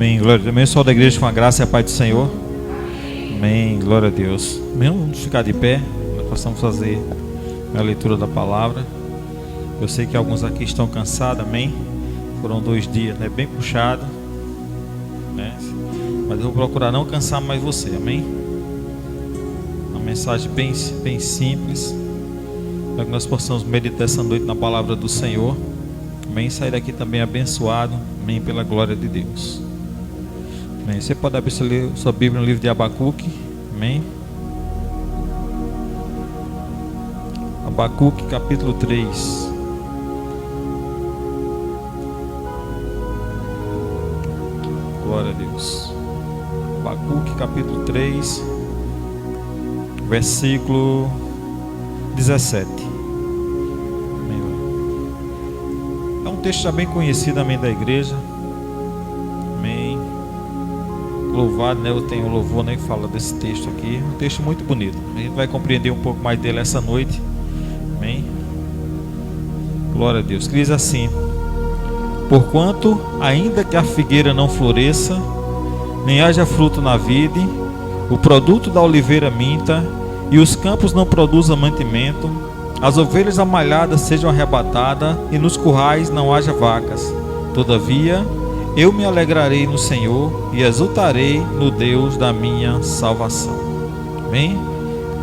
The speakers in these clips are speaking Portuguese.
Amém, glória a Deus. Amém, pessoal da igreja, com a graça e a paz do Senhor. Amém, glória a Deus. Amém, vamos ficar de pé, nós possamos fazer a leitura da palavra. Eu sei que alguns aqui estão cansados, amém. Foram 2 dias, né, bem puxado, né? Mas eu vou procurar não cansar mais você, amém. Uma mensagem bem simples, para que nós possamos meditar essa noite na palavra do Senhor, amém. Sair daqui também abençoado, amém, pela glória de Deus. Amém. Você pode abrir sua Bíblia no livro de Abacuque, amém. Abacuque capítulo 3. Glória a Deus. Abacuque capítulo 3, versículo 17. Amém. É um texto já bem conhecido, amém, da igreja. Amém. Louvado, né? Eu tenho louvor, né, que fala desse texto aqui. Um texto muito bonito. A gente vai compreender um pouco mais dele essa noite. Amém. Glória a Deus. Que diz assim: porquanto, ainda que a figueira não floresça, nem haja fruto na vide, o produto da oliveira minta, e os campos não produzam mantimento, as ovelhas amalhadas sejam arrebatadas, e nos currais não haja vacas. Todavia, eu me alegrarei no Senhor, e exultarei no Deus da minha salvação. Amém?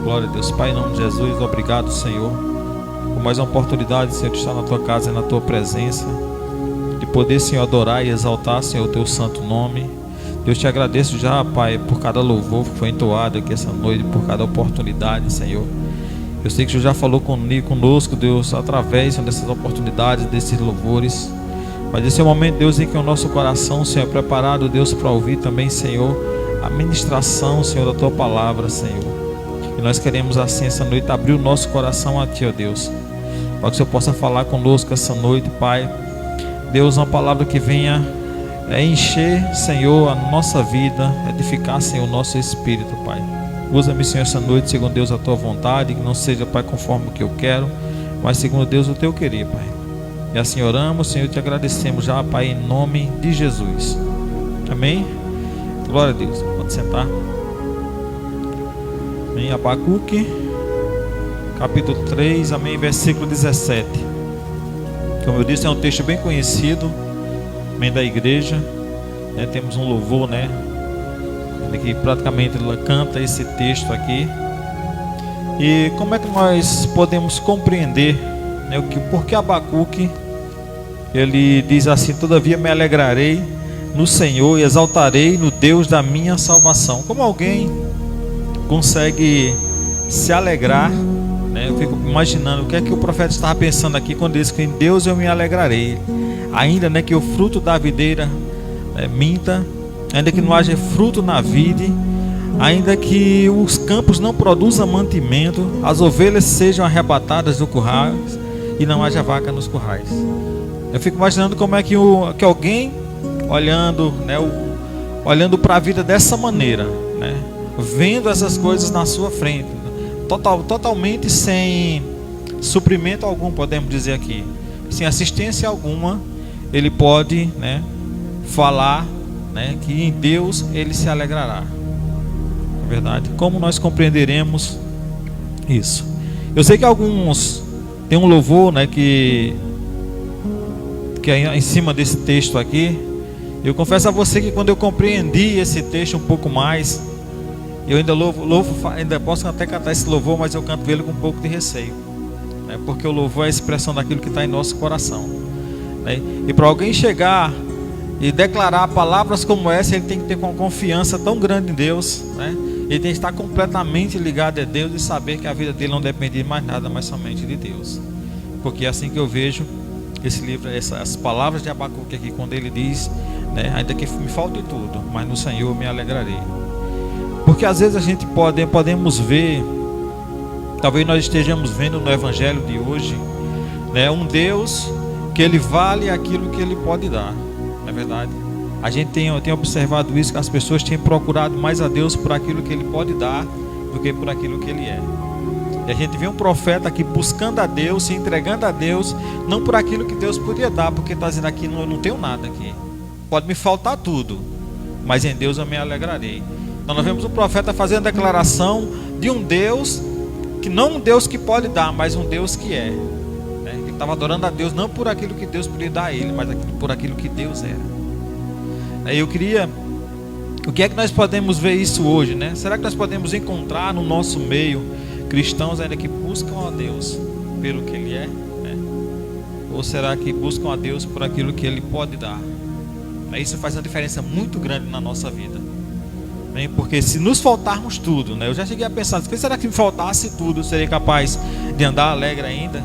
Glória a Deus. Pai, em nome de Jesus, obrigado, Senhor, por mais uma oportunidade, Senhor, de estar na Tua casa e na Tua presença, de poder, Senhor, adorar e exaltar, Senhor, o Teu santo nome. Deus, te agradeço já, Pai, por cada louvor que foi entoado aqui essa noite, por cada oportunidade, Senhor. Eu sei que o Senhor já falou conosco, Deus, através dessas oportunidades, desses louvores. Mas esse é o momento, Deus, em que o nosso coração, Senhor, é preparado, Deus, para ouvir também, Senhor, a ministração, Senhor, da Tua palavra, Senhor. E nós queremos, assim, essa noite, abrir o nosso coração a Ti, ó Deus, para que o Senhor possa falar conosco essa noite, Pai. Deus, uma palavra que venha encher, Senhor, a nossa vida, edificar, Senhor, o nosso espírito, Pai. Usa-me, Senhor, essa noite, segundo Deus, a Tua vontade, que não seja, Pai, conforme o que eu quero, mas segundo Deus, o Teu querer, Pai. E assim oramos, Senhor, te agradecemos já, Pai, em nome de Jesus. Amém? Glória a Deus. Pode sentar. Em Abacuque, capítulo 3, amém, versículo 17. Como eu disse, é um texto bem conhecido, amém, da igreja, né? Temos um louvor, né, que praticamente ela canta esse texto aqui. E como é que nós podemos compreender, né, porque Abacuque ele diz assim: todavia me alegrarei no Senhor e exaltarei no Deus da minha salvação? Como alguém consegue se alegrar, né? Eu fico imaginando o que é que o profeta estava pensando aqui quando diz que em Deus eu me alegrarei, ainda, né, que o fruto da videira minta, ainda que não haja fruto na vide, ainda que os campos não produzam mantimento, as ovelhas sejam arrebatadas do curral e não haja vaca nos currais. Eu fico imaginando como é que alguém olhando, né, olhando para a vida dessa maneira, né, vendo essas coisas na sua frente, totalmente sem suprimento algum, podemos dizer aqui, sem assistência alguma, ele pode, né, falar, né, que em Deus ele se alegrará. É verdade? Como nós compreenderemos isso? Eu sei que alguns tem um louvor, né, que é em cima desse texto aqui. Eu confesso a você que quando eu compreendi esse texto um pouco mais, eu ainda posso até cantar esse louvor, mas eu canto ele com um pouco de receio, né, porque o louvor é a expressão daquilo que está em nosso coração, né? E para alguém chegar e declarar palavras como essa, ele tem que ter uma confiança tão grande em Deus, né? Ele tem que estar completamente ligado a Deus e saber que a vida dele não depende de mais nada, mas somente de Deus. Porque é assim que eu vejo esse livro, essas palavras de Abacuque aqui, quando ele diz, né, ainda que me falte tudo, mas no Senhor me alegrarei. Porque às vezes a gente podemos ver, talvez nós estejamos vendo no evangelho de hoje, né, um Deus que ele vale aquilo que ele pode dar. Não é verdade? A gente tem observado isso, que as pessoas têm procurado mais a Deus por aquilo que ele pode dar do que por aquilo que ele é. E a gente vê um profeta aqui buscando a Deus, se entregando a Deus, não por aquilo que Deus podia dar, porque está dizendo aqui, não tenho nada aqui, pode me faltar tudo, mas em Deus eu me alegrarei. Então nós vemos o profeta fazendo a declaração de um Deus, que não um Deus que pode dar, mas um Deus que é. Ele estava adorando a Deus não por aquilo que Deus podia dar a ele, mas por aquilo que Deus era. Eu queria... O que é que nós podemos ver isso hoje, né? Será que nós podemos encontrar no nosso meio cristãos ainda que buscam a Deus pelo que Ele é, né? Ou será que buscam a Deus por aquilo que Ele pode dar? Isso faz uma diferença muito grande na nossa vida, né? Porque se nos faltarmos tudo, né? Eu já cheguei a pensar, será que me faltasse tudo, eu seria capaz de andar alegre ainda?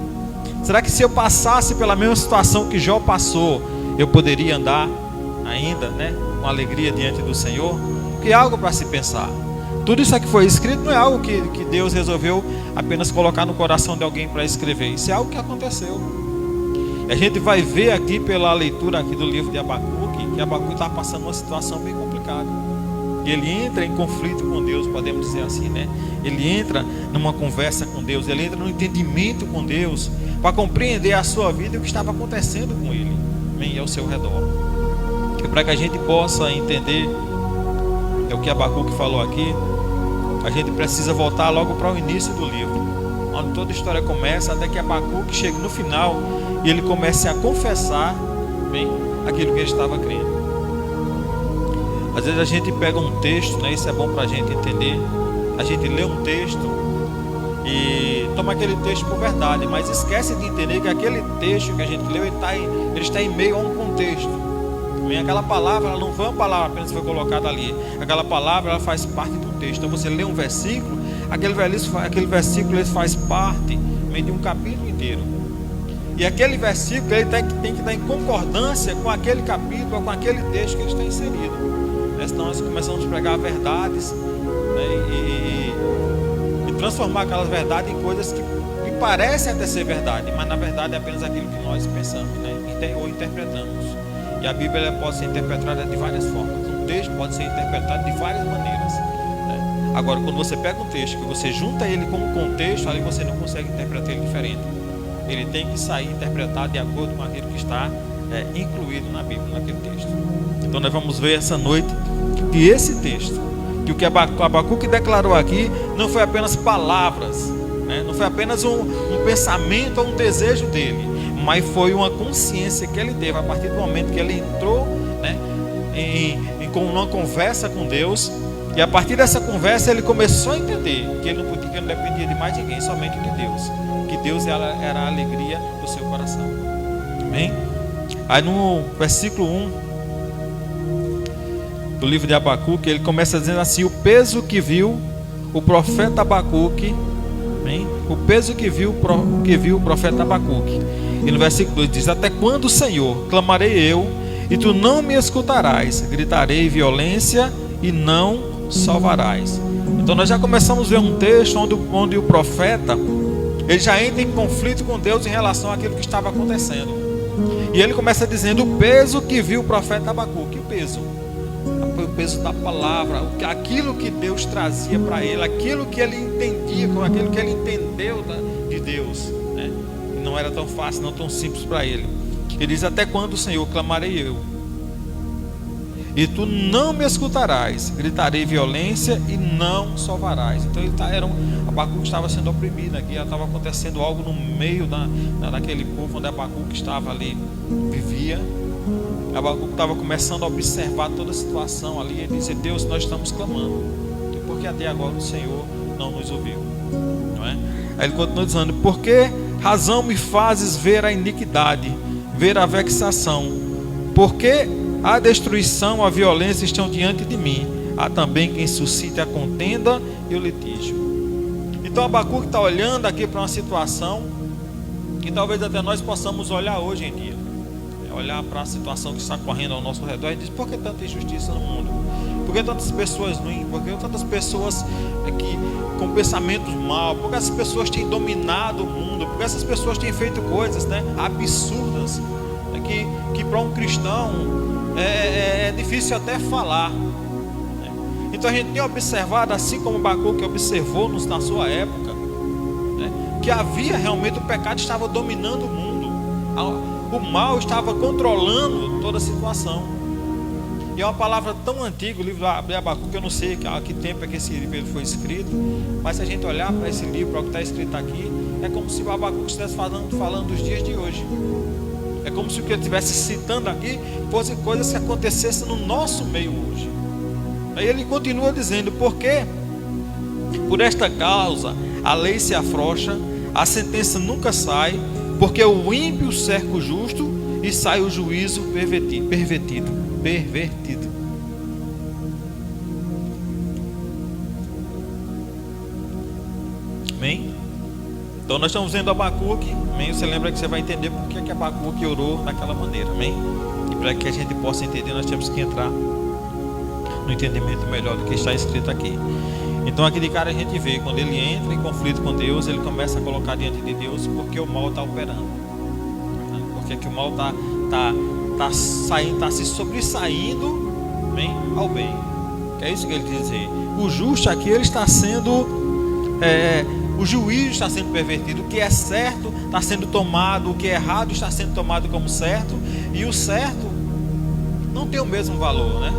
Será que se eu passasse pela mesma situação que Jó passou, eu poderia andar ainda, né, com alegria diante do Senhor? Que é algo para se pensar. Tudo isso aqui foi escrito, não é algo que Deus resolveu apenas colocar no coração de alguém para escrever. Isso é algo que aconteceu. E a gente vai ver aqui pela leitura aqui do livro de Abacuque, que Abacuque está passando uma situação bem complicada. E ele entra em conflito com Deus, podemos dizer assim, né? Ele entra numa conversa com Deus, ele entra num entendimento com Deus, para compreender a sua vida e o que estava acontecendo com ele, e ao seu redor. E para que a gente possa entender o que Abacuque falou aqui, a gente precisa voltar logo para o início do livro, onde toda a história começa, até que Abacuque chegue no final e ele comece a confessar aquilo que ele estava crendo. Às vezes a gente pega um texto, né, isso é bom para a gente entender. A gente lê um texto e toma aquele texto por verdade, mas esquece de entender que aquele texto que a gente leu, ele está em meio a um contexto. Aquela palavra, ela não foi uma palavra apenas que foi colocada ali. Aquela palavra, ela faz parte do texto. Então você lê um versículo, aquele versículo ele faz parte de um capítulo inteiro. E aquele versículo ele tem que estar em concordância com aquele capítulo, com aquele texto que ele está inserido. Senão nós começamos a pregar verdades, né, e transformar aquelas verdades em coisas que parecem até ser verdade, mas na verdade é apenas aquilo que nós pensamos, né, ou interpretamos. E a Bíblia pode ser interpretada de várias formas. Um texto pode ser interpretado de várias maneiras, né? Agora, quando você pega um texto que você junta ele com um contexto, ali você não consegue interpretar ele diferente. Ele tem que sair interpretado de acordo com aquilo que está incluído na Bíblia, naquele texto. Então nós vamos ver essa noite que esse texto, que o que Abacuque declarou aqui, não foi apenas palavras, né? Não foi apenas um pensamento ou um desejo dele, mas foi uma consciência que ele teve a partir do momento que ele entrou, né, em uma conversa com Deus. E a partir dessa conversa ele começou a entender que ele não dependia de mais ninguém, somente de Deus, que Deus era a alegria do seu coração. Amém? Aí no versículo 1 do livro de Abacuque, ele começa dizendo assim: o peso que viu o profeta Abacuque, amém? O peso que viu o profeta Abacuque. E no versículo 2 diz: até quando, Senhor, clamarei eu, e tu não me escutarás? Gritarei violência e não salvarás. Então nós já começamos a ver um texto onde o profeta, ele já entra em conflito com Deus em relação àquilo que estava acontecendo. E ele começa dizendo o peso que viu o profeta Abacuque. O peso da palavra, aquilo que Deus trazia para ele, aquilo que ele entendia, aquilo que ele entendeu de Deus, né? Não era tão fácil, não tão simples para ele. Ele diz: até quando, Senhor, clamarei eu, e tu não me escutarás? Gritarei violência e não salvarás. Então Abacuque estava sendo oprimido aqui, estava acontecendo algo no meio daquele povo onde Abacuque estava ali, vivia. Abacuque estava começando a observar toda a situação ali. Ele disse: Deus, nós estamos clamando, porque até agora o Senhor não nos ouviu, não é? Aí ele continua dizendo: por que razão me fazes ver a iniquidade, ver a vexação? Porque a destruição, a violência estão diante de mim. Há também quem suscite a contenda e o litígio. Então Abacuque está olhando aqui para uma situação que talvez até nós possamos olhar hoje em dia. Olhar para a situação que está correndo ao nosso redor e dizer: por que tanta injustiça no mundo? Por que tantas pessoas ruins? Por que tantas pessoas com pensamentos maus? Por que essas pessoas têm dominado o mundo? Por que essas pessoas têm feito coisas, né, absurdas, que para um cristão é difícil até falar, né? Então a gente tem observado, assim como Abacuque observou na sua época, né, que havia realmente, o pecado estava dominando o mundo. O mal estava controlando toda a situação. E é uma palavra tão antiga, o livro de Abacuque, eu não sei a que tempo é que esse livro foi escrito, mas se a gente olhar para esse livro, para o que está escrito aqui, é como se o Abacuque estivesse falando dos dias de hoje. É como se o que ele estivesse citando aqui fosse coisas que acontecessem no nosso meio hoje. Aí ele continua dizendo: porque por esta causa a lei se afrouxa, a sentença nunca sai, porque o ímpio cerca o justo e sai o juízo pervertido. Amém? Então nós estamos vendo Abacuque. Amém? Você lembra que você vai entender por que Abacuque orou daquela maneira. Amém? E para que a gente possa entender, nós temos que entrar no entendimento melhor do que está escrito aqui. Então aqui de cara a gente vê, quando ele entra em conflito com Deus, ele começa a colocar diante de Deus porque o mal está operando. Porque que o mal está se sobressaindo, bem, ao bem. Que é isso que ele quer dizer. O justo aqui, ele está sendo, o juízo está sendo pervertido. O que é certo está sendo tomado, o que é errado está sendo tomado como certo, e o certo não tem o mesmo valor, né?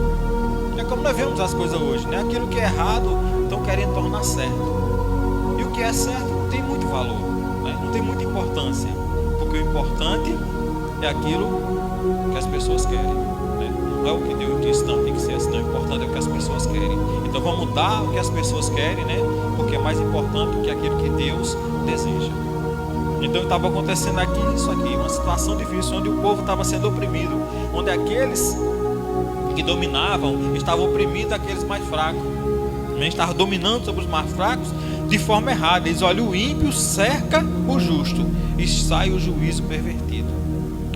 É como nós vemos as coisas hoje, né? Aquilo que é errado estão querendo tornar certo, e o que é certo não tem muito valor, né? Não tem muita importância, porque o importante é aquilo que as pessoas querem, né? Não é o que Deus disse, não, tem que ser assim, não. O importante é o que as pessoas querem. Então vamos dar o que as pessoas querem, né? Porque é mais importante do que aquilo que Deus deseja. Então estava acontecendo aqui isso aqui, uma situação difícil, onde o povo estava sendo oprimido, onde aqueles que dominavam estavam oprimindo aqueles mais fracos, estavam dominando sobre os mais fracos de forma errada. Eles olham: o ímpio cerca o justo e sai o juízo pervertido.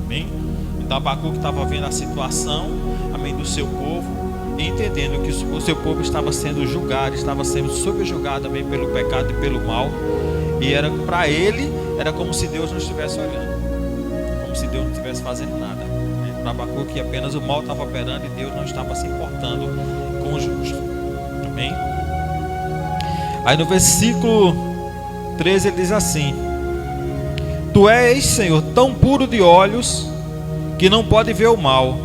Amém? Então Abacuque estava vendo a situação, amém, do seu povo, e entendendo que o seu povo estava sendo julgado, estava sendo subjugado também pelo pecado e pelo mal, e era para ele, era como se Deus não estivesse olhando, como se Deus não estivesse fazendo nada. Para Abacuque apenas o mal estava operando e Deus não estava se importando com o justo. Amém? Aí no versículo 13 ele diz assim: Tu és, Senhor, tão puro de olhos que não pode ver o mal,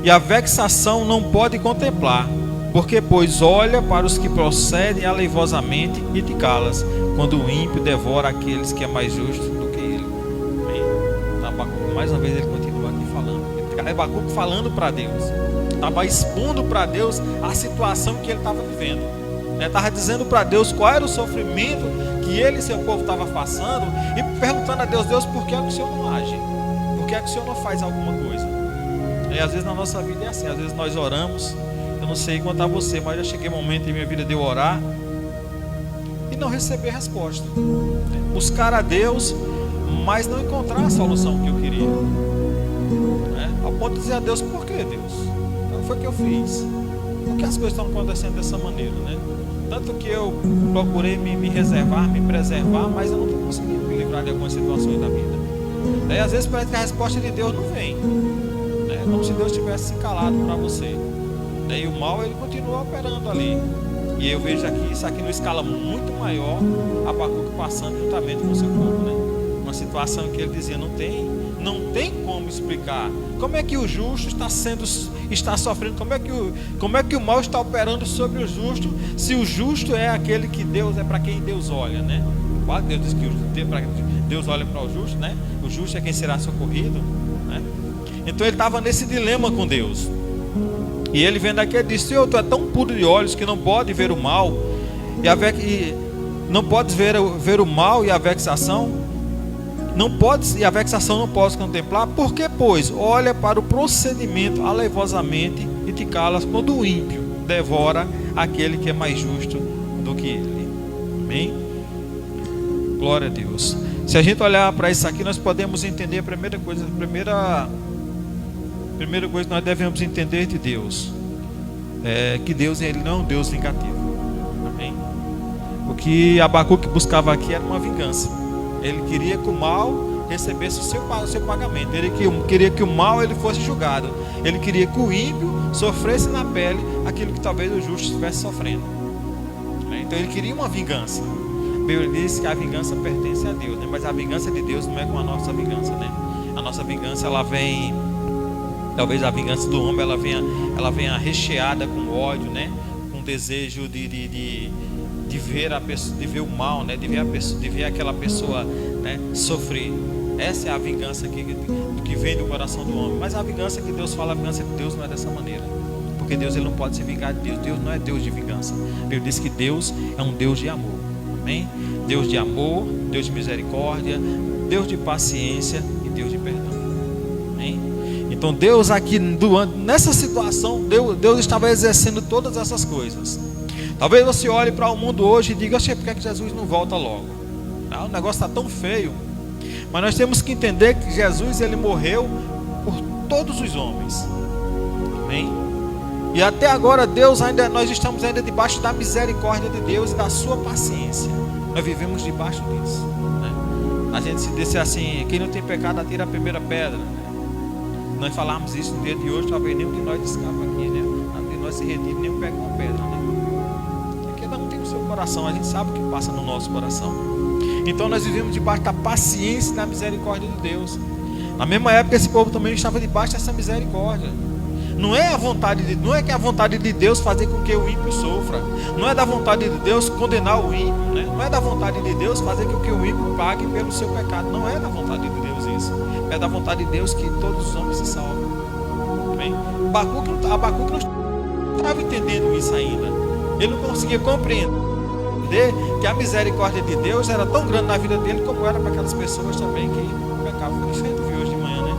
e a vexação não pode contemplar, porque pois olha para os que procedem aleivosamente e te calas, quando o ímpio devora aqueles que é mais justo do que ele. Amém? Então, Abacuque, mais uma vez ele continua aqui falando. Abacuque falando para Deus, estava expondo para Deus a situação que ele estava vivendo, estava dizendo para Deus qual era o sofrimento que ele e seu povo estavam passando, e perguntando a Deus: Deus, por que é que o Senhor não age? Por que é que o Senhor não faz alguma coisa? E às vezes na nossa vida é assim, às vezes nós oramos, eu não sei quanto a você, mas já cheguei um momento em minha vida de eu orar e não receber resposta, buscar a Deus, mas não encontrar a solução que eu queria, ao ponto de dizer a Deus: por que, Deus? Não foi o que eu fiz? Por que as coisas estão acontecendo dessa maneira, né? Tanto que eu procurei me reservar, me preservar, mas eu não estou conseguindo me livrar de algumas situações da vida. Daí às vezes parece que a resposta de Deus não vem, é como se Deus tivesse se calado para você. Daí o mal, ele continua operando ali. E eu vejo aqui, isso aqui numa escala muito maior, Abacuque passando juntamente com o seu povo, né? Uma situação que ele dizia: não tem como explicar como é que o justo está sofrendo, como é que o mal está operando sobre o justo, se o justo é aquele que Deus, é para quem Deus olha, né? Deus diz que Deus olha para o justo, né? O justo é quem será socorrido, né? Então ele estava nesse dilema com Deus, e ele vendo aqui, ele disse: Senhor, tu é tão puro de olhos que não pode ver o mal, e não podes ver o mal e a vexação. E a vexação não podes contemplar, porque pois olha para o procedimento aleivosamente e te calas, quando o ímpio devora aquele que é mais justo do que ele. Amém? Glória a Deus. Se a gente olhar para isso aqui, nós podemos entender a primeira coisa que nós devemos entender de Deus é que Deus, ele não é um Deus vingativo. Amém? O que Abacuque buscava aqui era uma vingança. Ele queria que o mal recebesse o seu pagamento. Ele queria que o mal ele fosse julgado. Ele queria que o ímpio sofresse na pele aquilo que talvez o justo estivesse sofrendo. Então ele queria uma vingança. A Bíblia diz que a vingança pertence a Deus, né? Mas a vingança de Deus não é como a nossa vingança, né? A nossa vingança, ela vem Talvez a vingança do homem ela venha recheada com ódio, né? Com desejo de ver a pessoa, de ver o mal, né? De ver aquela pessoa, né, sofrer. Essa é a vingança que vem do coração do homem. Mas a vingança que Deus fala, a vingança de Deus não é dessa maneira. Porque Deus ele não pode se vingar de Deus. Deus não é Deus de vingança. Ele diz que Deus é um Deus de amor. Amém? Deus de amor, Deus de misericórdia, Deus de paciência e Deus de perdão. Amém? Então Deus aqui, nessa situação, Deus estava exercendo todas essas coisas. Talvez você olhe para o mundo hoje e diga: por que é que Jesus não volta logo? O negócio está tão feio. Mas nós temos que entender que Jesus ele morreu por todos os homens. Amém? E até agora nós estamos ainda debaixo da misericórdia de Deus e da sua paciência. Nós vivemos debaixo disso, né? A gente se disser assim: quem não tem pecado atira a primeira pedra, né? Nós falarmos isso no dia de hoje, talvez nenhum de nós escapa aqui, né? Nenhum de nós se retire, nenhum pega uma pedra, né? Porque cada um tem o seu coração, a gente sabe o que passa no nosso coração. Então nós vivemos debaixo da paciência e da misericórdia de Deus. Na mesma época esse povo também estava debaixo dessa misericórdia. Não é que a vontade de Deus fazer com que o ímpio sofra. Não é da vontade de Deus condenar o ímpio, né? Não é da vontade de Deus fazer com que o ímpio pague pelo seu pecado. Não é da vontade de Deus isso. É da vontade de Deus que todos os homens se salvem. Bem, Abacuque não estava entendendo isso ainda. Ele não conseguia compreender que a misericórdia de Deus era tão grande na vida dele como era para aquelas pessoas também que pecavam. Foi isso que a gente viu hoje de manhã, né?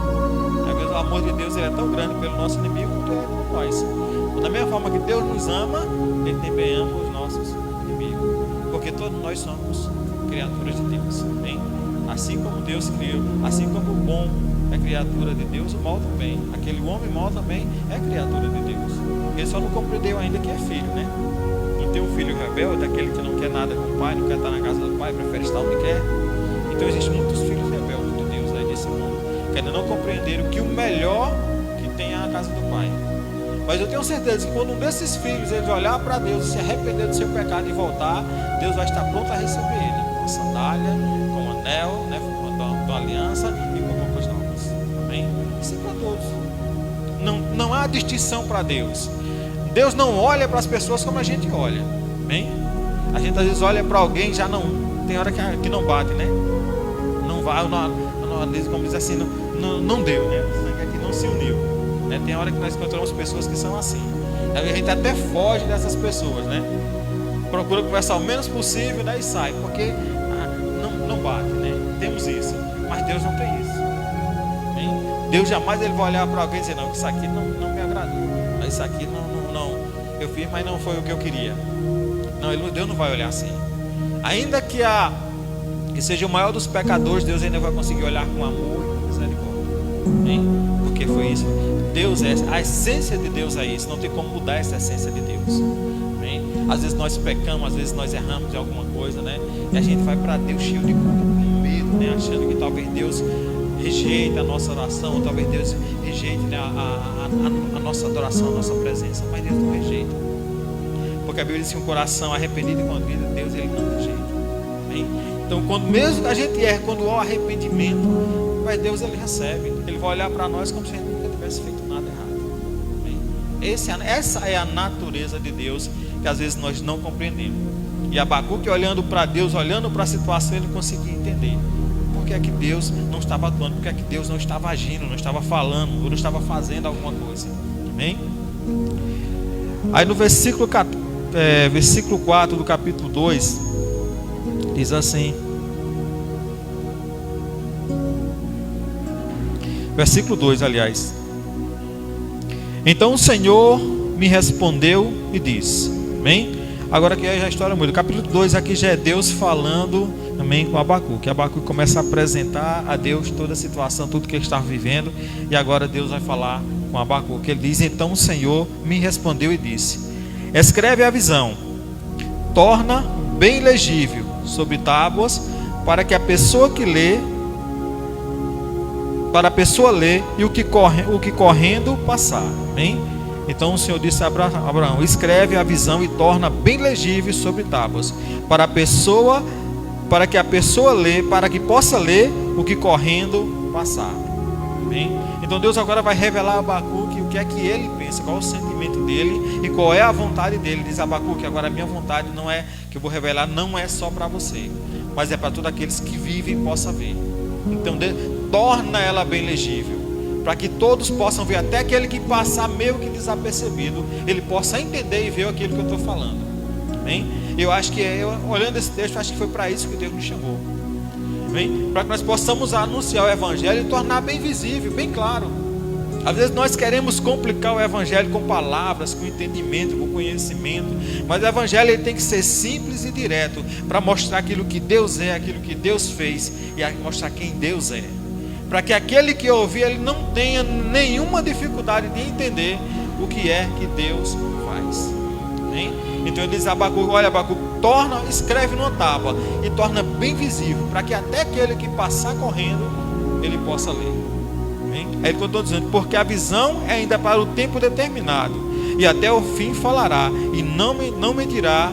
Às vezes o amor de Deus ele é tão grande pelo nosso inimigo quanto é por nós. Da mesma forma que Deus nos ama, Ele também ama os nossos inimigos, porque todos nós somos criaturas de Deus, hein? Assim como Deus criou, assim como o bom é criatura de Deus, o mal também. Aquele homem mau também é criatura de Deus. Ele só não compreendeu ainda que é filho, né? Tem um filho rebelde, aquele que não quer nada com o pai, não quer estar na casa do pai, prefere estar onde quer. Então existem muitos filhos rebeldes de Deus aí nesse mundo, que ainda não compreenderam que o melhor que tem é a casa do pai. Mas eu tenho certeza que quando um desses filhos eles olhar para Deus e se arrepender do seu pecado e voltar, Deus vai estar pronto a receber ele com a sandália, com o anel, né, com a aliança e com roupas novas. Amém? Isso é para todos. Não há distinção para Deus. Deus não olha para as pessoas como a gente olha. Amém? A gente às vezes olha para alguém e já não. Tem hora que não bate, né? Não vai, como diz assim, não deu, né? O sangue aqui não se uniu, né? Tem hora que nós encontramos pessoas que são assim. A gente até foge dessas pessoas, né? Procura conversar o menos possível, né? E sai, porque não bate, né? Temos isso. Mas Deus não tem isso. Amém? Deus jamais ele vai olhar para alguém e dizer: não, isso aqui não me agradou. Isso aqui não, eu fiz, mas não foi o que eu queria. Não, Deus não vai olhar assim. Ainda que seja o maior dos pecadores, Deus ainda vai conseguir olhar com amor e misericórdia. Hein? Porque foi isso. Deus a essência de Deus é isso. Não tem como mudar essa essência de Deus. Hein? Às vezes nós pecamos, às vezes nós erramos de alguma coisa, né? E a gente vai para Deus cheio de culpa, com medo, né? Achando que talvez Deus rejeita a nossa oração, talvez Deus rejeite, né, a nossa adoração, a nossa presença. Mas Deus não rejeita, porque a Bíblia diz que um coração arrependido e contrito, Deus ele não rejeita. Amém? Então mesmo que a gente erre, quando há arrependimento, mas Deus ele recebe, ele vai olhar para nós como se a gente nunca tivesse feito nada errado. Amém? Essa é a natureza de Deus que às vezes nós não compreendemos. E Abacuque, olhando para Deus, olhando para a situação, ele conseguia entender porque é que Deus não estava atuando, porque é que Deus não estava agindo, não estava falando, ou não estava fazendo alguma coisa. Amém? Aí no versículo 4 do capítulo 2 diz assim, versículo 2, aliás: então o Senhor me respondeu e disse. Amém? Agora aqui já a história muda. O capítulo 2 aqui já é Deus falando também com Abacuque. Abacuque começa a apresentar a Deus toda a situação, tudo que ele estava vivendo. E agora Deus vai falar com Abacuque. Ele diz: então o Senhor me respondeu e disse: escreve a visão, torna bem legível sobre tábuas, para que a pessoa que lê, e o que correndo passar. Amém? Então o Senhor disse a Abraão: escreve a visão e torna bem legível sobre tábuas, para que a pessoa lê, para que possa ler o que correndo passar. Amém? Então Deus agora vai revelar a Abacuque o que é que ele pensa, qual é o sentimento dele e qual é a vontade dele. Diz Abacuque: agora a minha vontade não é, que eu vou revelar, não é só para você, mas é para todos aqueles que vivem e possam ver. Então torna ela bem legível, para que todos possam ver, até aquele que passar meio que desapercebido, ele possa entender e ver aquilo que eu estou falando. Amém? Eu acho que, olhando esse texto, acho que foi para isso que Deus nos chamou. Para que nós possamos anunciar o Evangelho e tornar bem visível, bem claro. Às vezes nós queremos complicar o Evangelho com palavras, com entendimento, com conhecimento, mas o Evangelho ele tem que ser simples e direto, para mostrar aquilo que Deus é, aquilo que Deus fez, e mostrar quem Deus é, para que aquele que ouvir, ele não tenha nenhuma dificuldade de entender o que é que Deus faz. Amém? Então ele diz a Abacuque: olha, Abacuque, escreve numa tábua e torna bem visível, para que até aquele que passar correndo, ele possa ler. Amém? Aí ele continua dizendo: porque a visão é ainda para o tempo determinado, e até o fim falará, e não mentirá.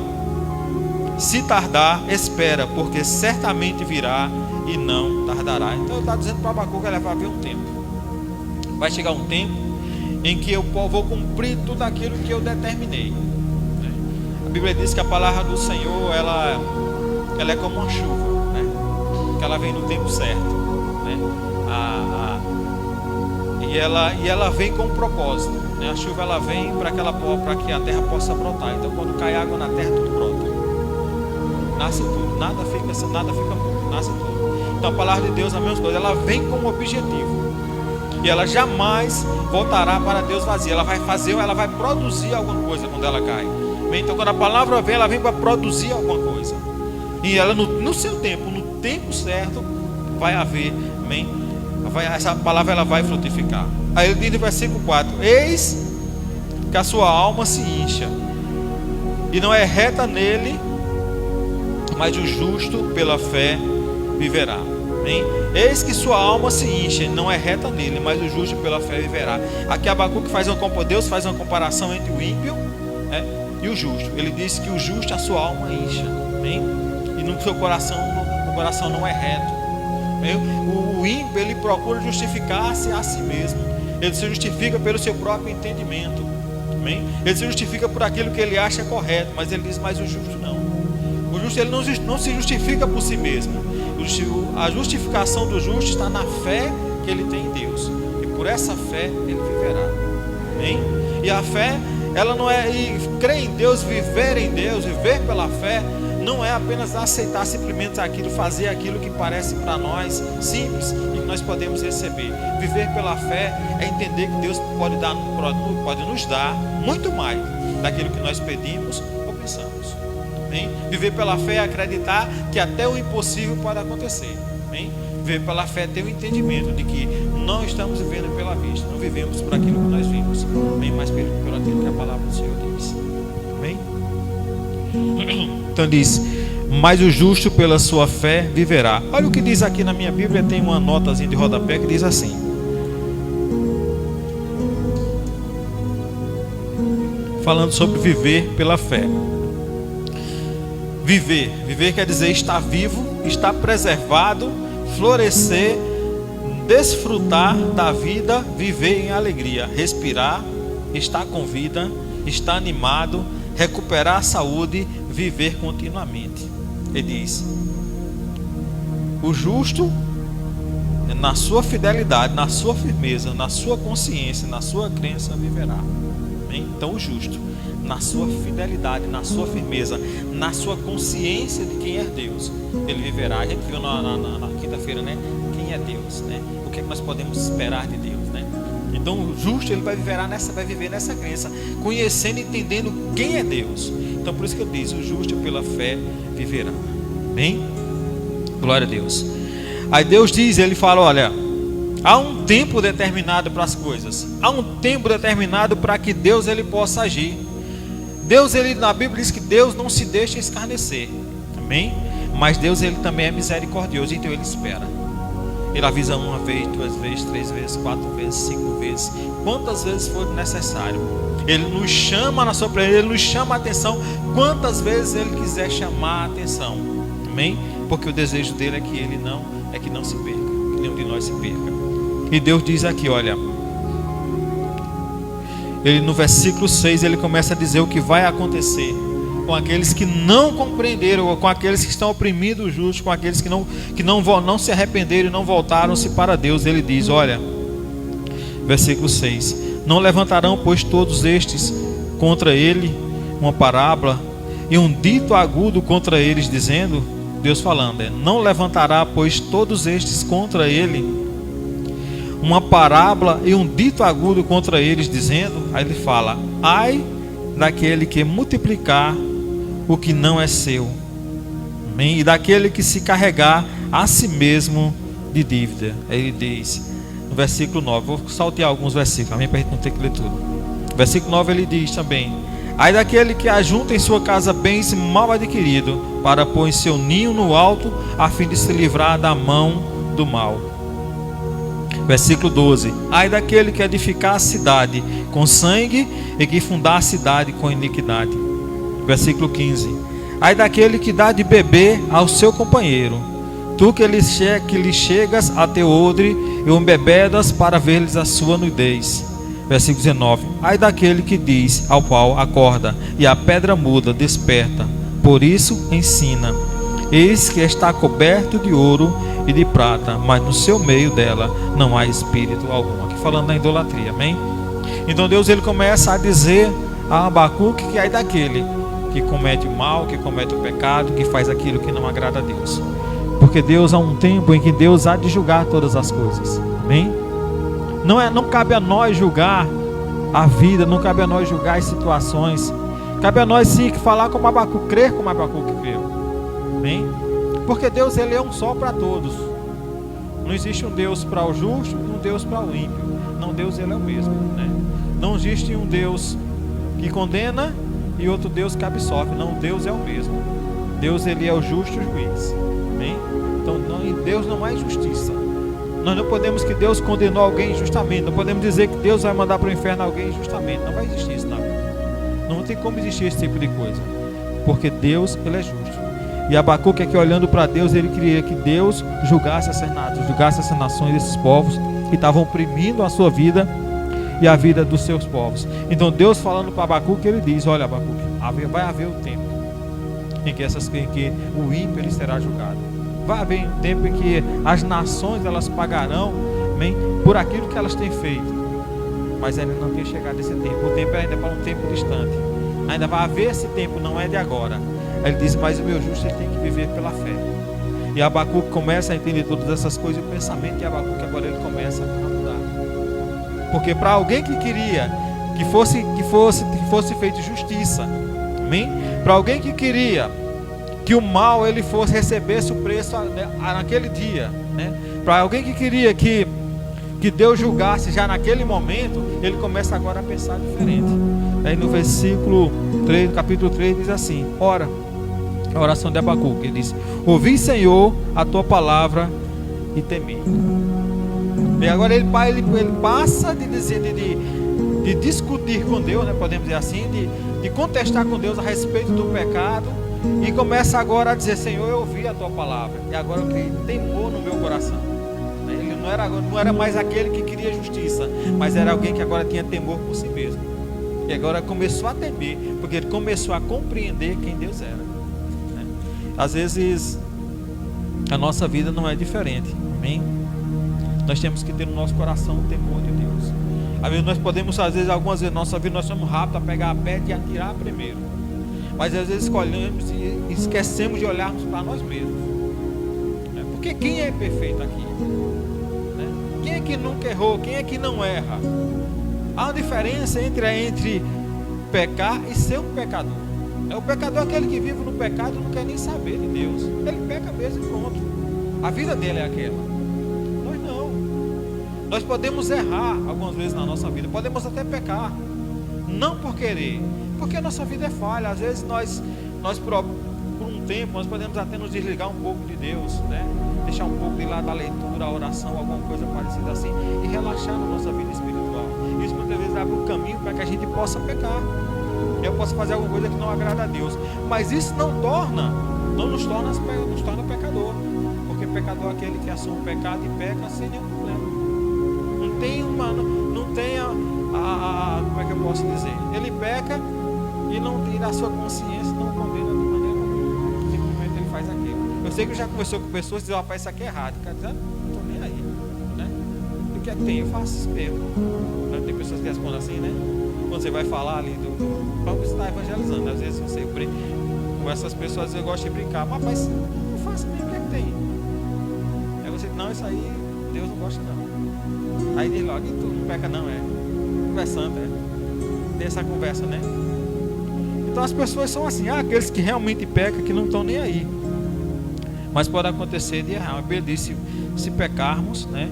Se tardar, espera, porque certamente virá e não tardará. Então ele está dizendo para Abacuque: ele vai haver um tempo, vai chegar um tempo em que eu vou cumprir tudo aquilo que eu determinei. A Bíblia diz que a palavra do Senhor, ela é como uma chuva, né? Que ela vem no tempo certo, né? E ela vem com um propósito, né? A chuva ela vem para que a terra possa brotar. Então quando cai água na terra, tudo brota, nasce tudo, nada fica morto, nasce tudo. Então a palavra de Deus, a mesma coisa, ela vem com um objetivo, e ela jamais voltará para Deus vazia. Ela vai produzir alguma coisa quando ela cai. Então quando a palavra vem, ela vem para produzir alguma coisa, e ela no seu tempo, no tempo certo, vai haver, amém? Essa palavra ela vai frutificar. Aí ele diz no versículo 4: eis que a sua alma se incha, e não é reta nele, mas o justo pela fé viverá. Amém? Eis que sua alma se incha, não é reta nele, mas o justo pela fé viverá. Aqui Abacuque Deus faz uma comparação entre o ímpio, e o justo. Ele diz que o justo, a sua alma incha, amém? E no seu coração, o coração não é reto. O ímpio, ele procura justificar-se a si mesmo. Ele se justifica pelo seu próprio entendimento, amém? Ele se justifica por aquilo que ele acha correto, mas ele diz: mas o justo não. O justo, ele não se justifica por si mesmo. A justificação do justo está na fé que ele tem em Deus, e por essa fé ele viverá, amém? E a fé, ela não é, e crer em Deus, viver em Deus, viver pela fé, não é apenas aceitar simplesmente aquilo, fazer aquilo que parece para nós simples e que nós podemos receber. Viver pela fé é entender que Deus pode nos dar muito mais daquilo que nós pedimos ou pensamos. Amém? Viver pela fé é acreditar que até o impossível pode acontecer. Amém? Viver pela fé é ter o entendimento de que não estamos vivendo pela vista, não vivemos por aquilo que nós vimos, amém? Mas pelo aquilo que a palavra do Senhor diz. Amém? Então diz: mas o justo pela sua fé viverá. Olha o que diz aqui na minha Bíblia, tem uma notazinha de rodapé que diz assim: falando sobre viver pela fé. Viver quer dizer estar vivo, estar preservado, florescer, desfrutar da vida, viver em alegria, respirar, estar com vida, estar animado, recuperar a saúde, viver continuamente. Ele diz: o justo, na sua fidelidade, na sua firmeza, na sua consciência, na sua crença, viverá. Amém? Então o justo, na sua fidelidade, na sua firmeza, na sua consciência de quem é Deus, ele viverá. A gente viu na quinta-feira, né? Quem é Deus, né? O que é que nós podemos esperar de Deus, né? Então o justo, ele vai viver nessa crença, conhecendo e entendendo quem é Deus. Então por isso que eu disse: o justo pela fé viverá. Amém? Glória a Deus. Aí Deus diz, ele fala: olha, há um tempo determinado para as coisas, há um tempo determinado para que Deus ele possa agir. Deus, ele, na Bíblia diz que Deus não se deixa escarnecer, amém? Mas Deus, ele também é misericordioso, então ele espera. Ele avisa uma vez, 2 vezes, 3 vezes, 4 vezes, 5 vezes, quantas vezes for necessário. Ele nos chama na sua presença, ele nos chama a atenção quantas vezes ele quiser chamar a atenção, amém? Porque o desejo dele é que ele não se perca, que nenhum de nós se perca. E Deus diz aqui, olha, ele no versículo 6, ele começa a dizer o que vai acontecer com aqueles que não compreenderam, com aqueles que estão oprimindo os justos, com aqueles que não se arrependeram e não voltaram-se para Deus. Ele diz, olha, versículo 6: não levantarão, pois, todos estes contra ele uma parábola e um dito agudo contra eles, dizendo, Deus falando, não levantará, pois, todos estes contra ele uma parábola e um dito agudo contra eles, dizendo, aí ele fala, ai daquele que multiplicar o que não é seu, amém? E daquele que se carregar a si mesmo de dívida. Aí ele diz, no versículo 9, vou saltear alguns versículos, amém, para a gente não ter que ler tudo. Versículo 9 ele diz também, ai daquele que ajunta em sua casa bens mal adquirido, para pôr em seu ninho no alto, a fim de se livrar da mão do mal. Versículo 12, ai daquele que edificar a cidade com sangue e que fundar a cidade com iniquidade. Versículo 15, ai daquele que dá de beber ao seu companheiro, tu que lhe chegas a teu odre e o embebedas para ver-lhes a sua nudez. Versículo 19, ai daquele que diz ao pau, acorda, e a pedra muda, desperta, por isso ensina. Eis que está coberto de ouro e de prata, mas no seu meio dela não há espírito algum. Aqui falando da idolatria, amém? Então Deus ele começa a dizer a Abacuque que ai daquele que comete o mal, que comete o pecado, que faz aquilo que não agrada a Deus. Porque Deus há um tempo em que Deus há de julgar todas as coisas, amém? Não cabe a nós julgar a vida, não cabe a nós julgar as situações. Cabe a nós sim falar como Abacuque, crer como Abacuque creu, amém? Porque Deus ele é um só para todos. Não existe um Deus para o justo e um Deus para o ímpio. Não, Deus ele é o mesmo, né? Não existe um Deus que condena e outro Deus que absolve. Não, Deus é o mesmo. Deus ele é o justo juiz, amém? Então em Deus não há injustiça. Nós não podemos que Deus condenou alguém injustamente. Não podemos dizer que Deus vai mandar para o inferno alguém injustamente. Não vai existir isso na vida. Não tem como existir esse tipo de coisa. Porque Deus ele é justo. E Abacuque aqui olhando para Deus, ele queria que Deus julgasse essas nações, esses povos que estavam oprimindo a sua vida e a vida dos seus povos. Então Deus falando para Abacuque, ele diz, olha Abacuque, vai haver um tempo em que o ímpio ele será julgado. Vai haver um tempo em que as nações elas pagarão, amém, por aquilo que elas têm feito. Mas ainda não tem chegado esse tempo. O tempo ainda é para um tempo distante. Ainda vai haver esse tempo, não é de agora. Ele diz, mas o meu justo ele tem que viver pela fé. E Abacuque começa a entender todas essas coisas. E o pensamento de Abacuque agora ele começa a mudar. Porque para alguém que queria que fosse feita justiça, amém? Para alguém que queria que o mal ele recebesse o preço naquele dia, né? Para alguém que queria que Deus julgasse já naquele momento, ele começa agora a pensar diferente. Aí no versículo 3, capítulo 3 diz assim, ora, a oração de Abacuque, ele diz, ouvi Senhor a tua palavra e temi. E agora ele passa de dizer, de discutir com Deus, né, podemos dizer assim, de contestar com Deus a respeito do pecado, e começa agora a dizer, Senhor, eu ouvi a tua palavra, e agora eu criei temor no meu coração. Ele não era mais aquele que queria justiça, mas era alguém que agora tinha temor por si mesmo. E agora começou a temer, porque ele começou a compreender quem Deus era, né? Às vezes a nossa vida não é diferente, amém? Nós temos que ter no nosso coração o temor de Deus. Às vezes nós podemos, algumas vezes na nossa vida nós somos rápidos a pegar a pedra e atirar primeiro, mas às vezes escolhemos e esquecemos de olharmos para nós mesmos, né? Porque quem é perfeito aqui, né? Quem é que nunca errou? Quem é que não erra? Há uma diferença entre pecar e ser um pecador. O pecador é aquele que vive no pecado e não quer nem saber de Deus. Ele peca mesmo e pronto. A vida dele é aquela. Nós não. Nós podemos errar algumas vezes na nossa vida. Podemos até pecar. Não por querer. Porque a nossa vida é falha. Às vezes nós por um tempo, nós podemos até nos desligar um pouco de Deus, né? Deixar um pouco de lado da leitura, a oração, alguma coisa parecida assim. E relaxar na nossa vida espiritual. Isso muitas vezes abre um caminho para que a gente possa pecar. Eu posso fazer alguma coisa que não agrada a Deus, mas isso não nos torna pecador, porque pecador é aquele que assume o pecado e peca sem nenhum problema. tem como é que eu posso dizer? Ele peca e não tira a sua consciência, não condena de maneira nenhuma. Simplesmente ele faz aquilo. Eu sei que já conversou com pessoas e diz, rapaz, isso aqui é errado. O cara diz, não estou nem aí, né? O que é que tem? Eu faço isso mesmo. Tem pessoas que respondem assim, né? Quando você vai falar ali como você está evangelizando, às vezes você brinca com essas pessoas, eu gosto de brincar, mas rapaz, eu faço mesmo, o que é que tem? Aí você diz, não, isso aí Deus não gosta não. Aí diz logo, e tu não peca não, conversando, tem essa conversa, né? Então as pessoas são assim, aqueles que realmente pecam, que não estão nem aí. Mas pode acontecer de errar. A Bíblia diz, se pecarmos, né,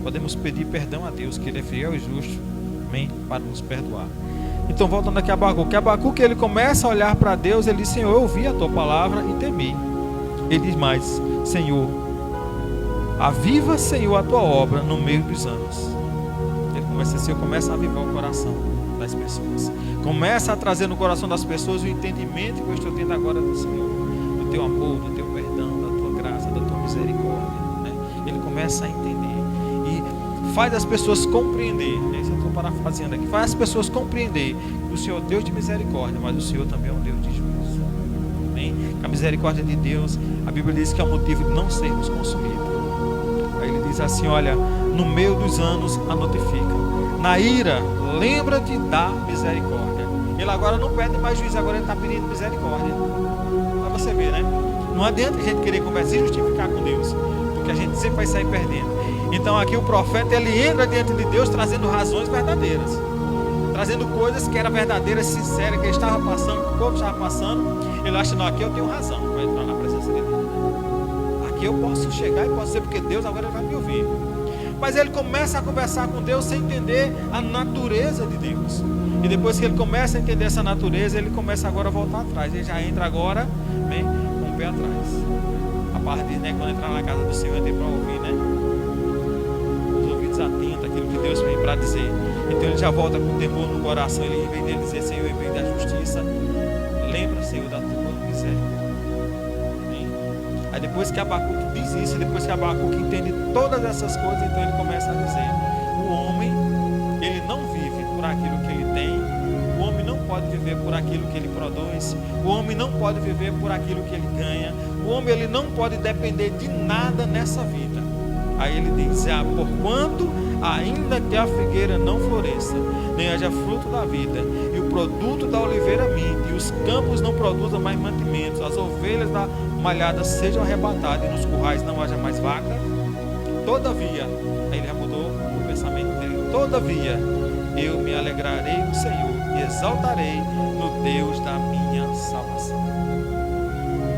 podemos pedir perdão a Deus, que Ele é fiel e justo, amém, para nos perdoar. Então voltando aqui a Abacuque, ele começa a olhar para Deus, ele diz, Senhor, eu ouvi a tua palavra e temi. Ele diz mais, Senhor, aviva, Senhor, a tua obra no meio dos anos. Ele começa a avivar o coração das pessoas, começa a trazer no coração das pessoas o entendimento que eu estou tendo agora do Senhor, do teu amor, do teu perdão, da tua graça, da tua misericórdia, né? Ele começa a entender e faz as pessoas compreender, né? Isso eu estou parafraseando aqui, faz as pessoas compreender que o Senhor é Deus de misericórdia, mas o Senhor também é um Deus de juízo, amém? A misericórdia de Deus, a Bíblia diz que é o motivo de não sermos consumidos. Aí ele diz assim, olha, no meio dos anos a notifica, na ira, lembra-te da misericórdia. Ele agora não pede mais juízo, agora ele está pedindo misericórdia. Para você ver, né? Não adianta a gente querer conversar e justificar com Deus, porque a gente sempre vai sair perdendo. Então aqui o profeta, ele entra diante de Deus trazendo razões verdadeiras, trazendo coisas que eram verdadeiras, sinceras, que ele estava passando, que o povo estava passando. Ele acha, não, aqui eu tenho razão para entrar na presença de Deus. Aqui eu posso chegar e posso ser, porque Deus agora vai me ouvir. Mas ele começa a conversar com Deus sem entender a natureza de Deus. E depois que ele começa a entender essa natureza, ele começa agora a voltar atrás. Ele já entra agora, bem, com o pé atrás. A partir, né, quando entrar na casa do Senhor, tem para ouvir, né? Os ouvidos atentos, aquilo que Deus vem para dizer. Então ele já volta com temor no coração. Ele vem dele dizer, Senhor, em vez da justiça, lembra, Senhor, da tua misericórdia. Aí depois que Abacuque diz isso, depois que Abacuque entende todas essas coisas, então ele começa a dizer, o homem, ele não vive por aquilo que ele tem, o homem não pode viver por aquilo que ele produz, o homem não pode viver por aquilo que ele ganha, o homem ele não pode depender de nada nessa vida. Aí ele diz, porquanto ainda que a figueira não floresça, nem haja fruto da vida, e o produto da oliveira minte, e os campos não produzam mais mantimentos, as ovelhas da malhada sejam arrebatadas, e nos currais não haja mais vaca, todavia, aí ele já mudou o pensamento dele, todavia, eu me alegrarei no Senhor, e exaltarei no Deus da minha salvação.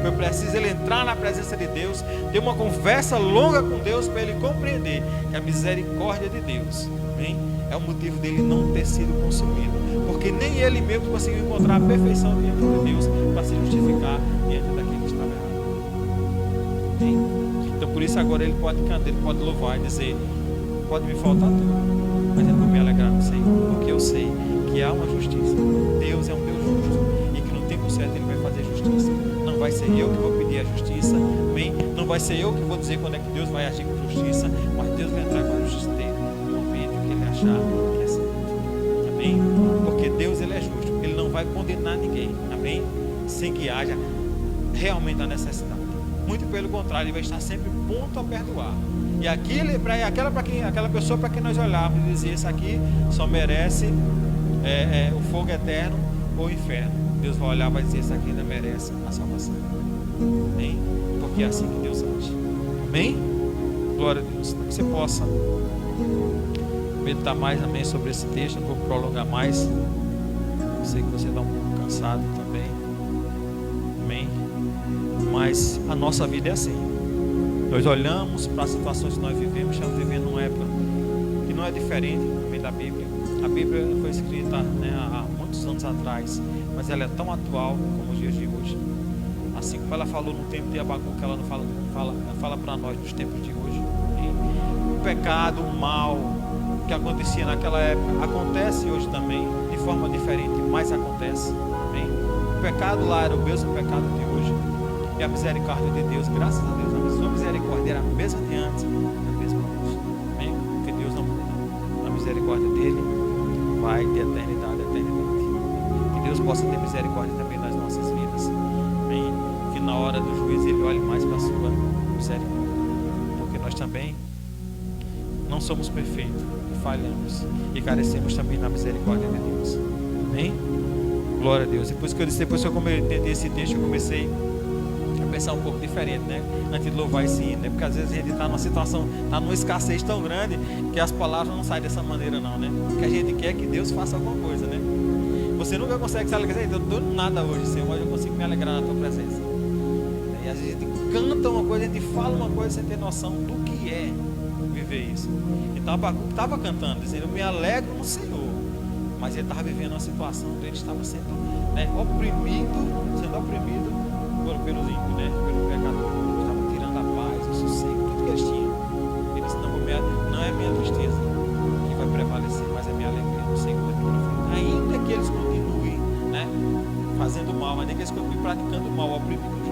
Foi preciso ele entrar na presença de Deus, ter uma conversa longa com Deus, para ele compreender que a misericórdia de Deus, amém, é o motivo dele não ter sido consumido, porque nem ele mesmo conseguiu encontrar a perfeição diante de Deus para se justificar diante daquele que estava errado. Amém? Então por isso agora ele pode cantar, ele pode louvar e dizer, pode me faltar tudo, mas eu vou me alegrar no Senhor, porque eu sei que há uma justiça. Deus é um Deus justo, e que no tempo certo ele vai fazer justiça. Não vai ser eu que vou pedir a justiça, amém? Não vai ser eu que vou dizer quando é que Deus vai agir com justiça, mas Deus vai entrar com a justiça dele no momento que ele achar que é certo, amém? Porque Deus ele é justo, ele não vai condenar ninguém, amém? Sem que haja realmente a necessidade. Muito pelo contrário, ele vai estar sempre pronto a perdoar. E aquela pessoa para quem nós olharmos e dizer, esse aqui só merece o fogo eterno ou o inferno. Deus vai olhar e vai dizer, esse aqui ainda merece a salvação. Amém? Porque é assim que Deus age. Amém? Glória a Deus. Que você possa meditar mais, amém, sobre esse texto. Não vou prolongar mais. Eu sei que você está um pouco cansado também. Amém? Mas a nossa vida é assim. Nós olhamos para as situações que nós vivemos. Estamos vivendo numa época que não é diferente também da Bíblia. A Bíblia foi escrita, né, há muitos anos atrás, mas ela é tão atual como os dias de hoje. Assim como ela falou no tempo de Abacuque, ela não fala para nós nos tempos de hoje. O pecado, o mal que acontecia naquela época acontece hoje também, de forma diferente, mas acontece. Amém? O pecado lá era o mesmo pecado de hoje, e a misericórdia de Deus, graças a Deus, a sua misericórdia era a mesma de antes, a mesma hoje. Amém? Porque Deus não muda. Pai de eternidade a eternidade. Que Deus possa ter misericórdia também nas nossas vidas. Amém? Que na hora do juízo Ele olhe mais para a sua misericórdia. Porque nós também não somos perfeitos, falhamos e carecemos também da misericórdia de Deus. Amém? Glória a Deus. Depois que eu entendi esse texto, eu comecei a pensar um pouco diferente, né? Antes de louvar esse hino, né? Porque às vezes a gente está numa situação, está numa escassez tão grande que as palavras não saem dessa maneira não, né? Porque a gente quer que Deus faça alguma coisa, né? Você nunca consegue se alegrar. Eu não estou nada hoje, Senhor, mas eu consigo me alegrar na Tua presença. E às vezes a gente canta uma coisa, a gente fala uma coisa sem ter noção do que é viver isso. Então Abacuque estava cantando, dizendo: eu me alegro no Senhor. Mas ele estava vivendo uma situação onde ele estava sendo, né, oprimido pelos ímpios, né, pelo pecador. Estavam tirando a paz, o sossego, tudo que eles tinham. Ele disse: não é minha tristeza que vai prevalecer, mas é minha alegria no Senhor daqui para frente. Ainda que eles continuem, né, fazendo mal, ainda que eles continuem praticando mal, oprimindo